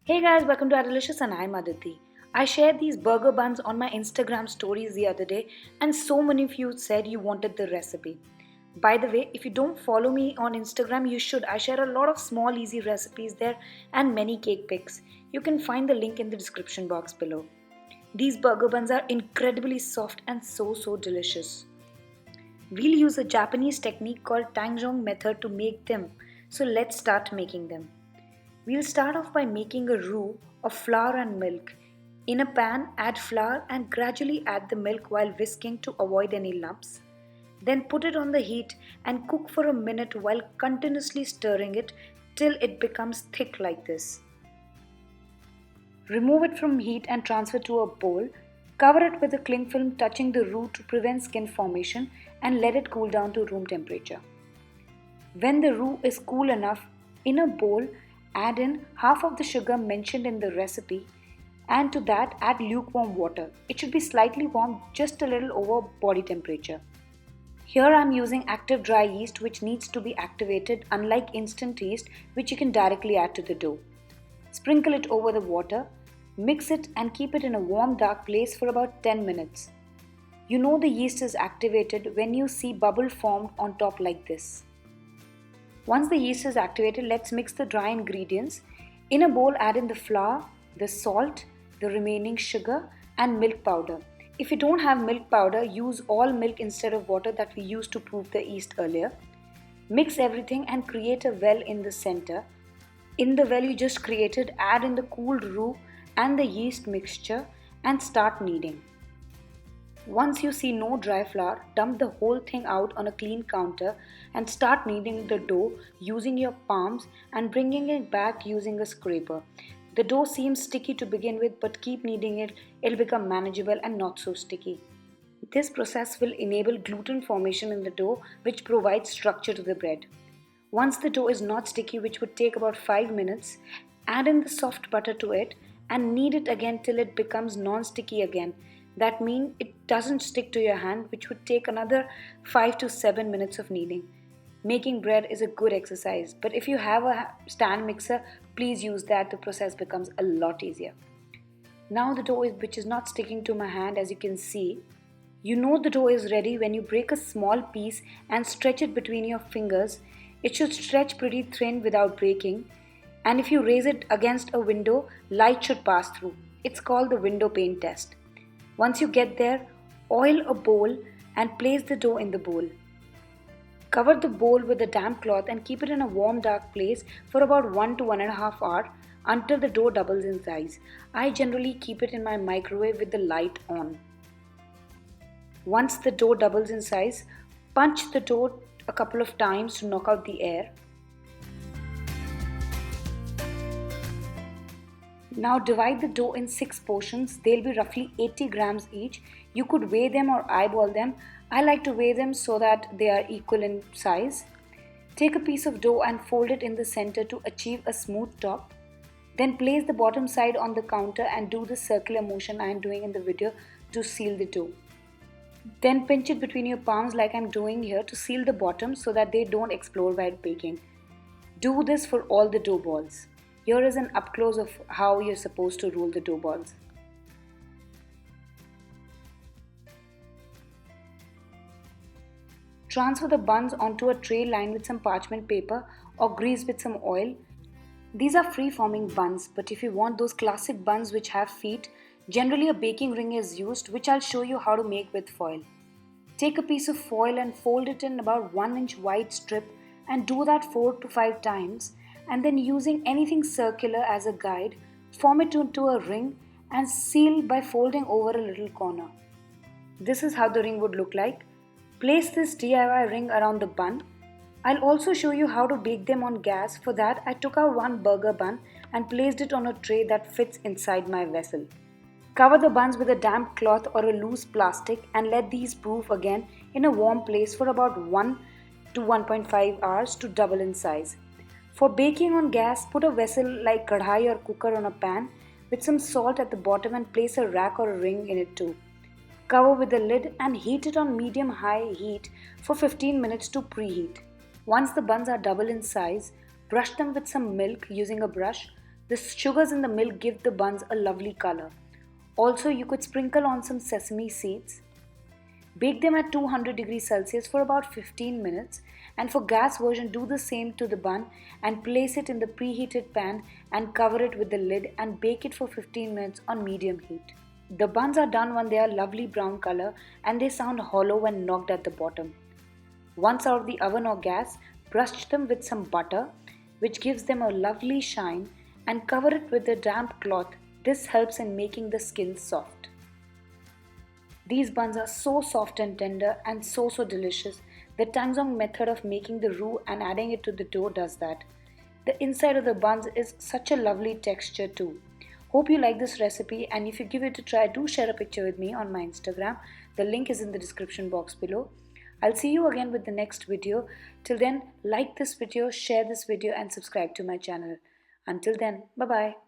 Hey guys, welcome to Delicious and I'm Aditi. I shared these burger buns on my Instagram stories the other day and so many of you said you wanted the recipe. By the way, if you don't follow me on Instagram, you should. I share a lot of small easy recipes there and many cake pics. You can find the link in the description box below. These burger buns are incredibly soft and so delicious. We'll use a Japanese technique called tangzhong method to make them. So let's start making them. We'll start off by making a roux of flour and milk. In a pan, add flour and gradually add the milk while whisking to avoid any lumps. Then put it on the heat and cook for a minute while continuously stirring it till it becomes thick like this. Remove it from heat and transfer to a bowl. Cover it with a cling film touching the roux to prevent skin formation and let it cool down to room temperature. When the roux is cool enough, in a bowl, add in half of the sugar mentioned in the recipe and to that add lukewarm water. It should be slightly warm, just a little over body temperature. Here I am using active dry yeast which needs to be activated unlike instant yeast which you can directly add to the dough. Sprinkle it over the water, mix it and keep it in a warm dark place for about 10 minutes. You know the yeast is activated when you see bubble formed on top like this. Once the yeast is activated, let's mix the dry ingredients. In a bowl, add in the flour, the salt, the remaining sugar and milk powder. If you don't have milk powder, use all milk instead of water that we used to proof the yeast earlier. Mix everything and create a well in the center. In the well you just created, add in the cooled roux and the yeast mixture and start kneading. Once you see no dry flour, dump the whole thing out on a clean counter and start kneading the dough using your palms and bringing it back using a scraper. The dough seems sticky to begin with, but keep kneading it, it'll become manageable and not so sticky. This process will enable gluten formation in the dough, which provides structure to the bread. Once the dough is not sticky, which would take about 5 minutes, add in the soft butter to it and knead it again till it becomes non-sticky again. That means it doesn't stick to your hand, which would take another 5 to 7 minutes of kneading. Making bread is a good exercise, but if you have a stand mixer, please use that. The process becomes a lot easier. Now the dough which is not sticking to my hand, as you can see. You know the dough is ready when you break a small piece and stretch it between your fingers. It should stretch pretty thin without breaking. And if you raise it against a window, light should pass through. It's called the window pane test. Once you get there, oil a bowl and place the dough in the bowl. Cover the bowl with a damp cloth and keep it in a warm dark place for about 1 to 1.5 hours until the dough doubles in size. I generally keep it in my microwave with the light on. Once the dough doubles in size, punch the dough a couple of times to knock out the air. Now divide the dough in 6 portions. They'll be roughly 80 grams each. You could weigh them or eyeball them. I like to weigh them so that they are equal in size. Take a piece of dough and fold it in the center to achieve a smooth top. Then place the bottom side on the counter and do the circular motion I am doing in the video to seal the dough. Then pinch it between your palms like I'm doing here to seal the bottom so that they don't explode while baking. Do this for all the dough balls. Here is an up close of how you're supposed to roll the dough balls. Transfer the buns onto a tray lined with some parchment paper or greased with some oil. These are free-forming buns, but if you want those classic buns which have feet, generally a baking ring is used, which I'll show you how to make with foil. Take a piece of foil and fold it in about 1 inch wide strip and do that 4 to 5 times, and then using anything circular as a guide, form it into a ring and seal by folding over a little corner. This is how the ring would look like. Place this DIY ring around the bun. I'll also show you how to bake them on gas. For that, I took out one burger bun and placed it on a tray that fits inside my vessel. Cover the buns with a damp cloth or a loose plastic and let these proof again in a warm place for about 1 to 1.5 hours to double in size. For baking on gas, put a vessel like kadhai or cooker on a pan with some salt at the bottom and place a rack or a ring in it too. Cover with the lid and heat it on medium-high heat for 15 minutes to preheat. Once the buns are double in size, brush them with some milk using a brush. The sugars in the milk give the buns a lovely color. Also, you could sprinkle on some sesame seeds. Bake them at 200 degrees Celsius for about 15 minutes, and for gas version do the same to the bun and place it in the preheated pan and cover it with the lid and bake it for 15 minutes on medium heat. The buns are done when they are lovely brown color and they sound hollow when knocked at the bottom. Once out of the oven or gas, brush them with some butter, which gives them a lovely shine, and cover it with a damp cloth. This helps in making the skin soft. These buns are so soft and tender and so delicious. The tangzhong method of making the roux and adding it to the dough does that. The inside of the buns is such a lovely texture too. Hope you like this recipe, and if you give it a try, do share a picture with me on my Instagram. The link is in the description box below. I'll see you again with the next video. Till then, like this video, share this video and subscribe to my channel. Until then, bye bye.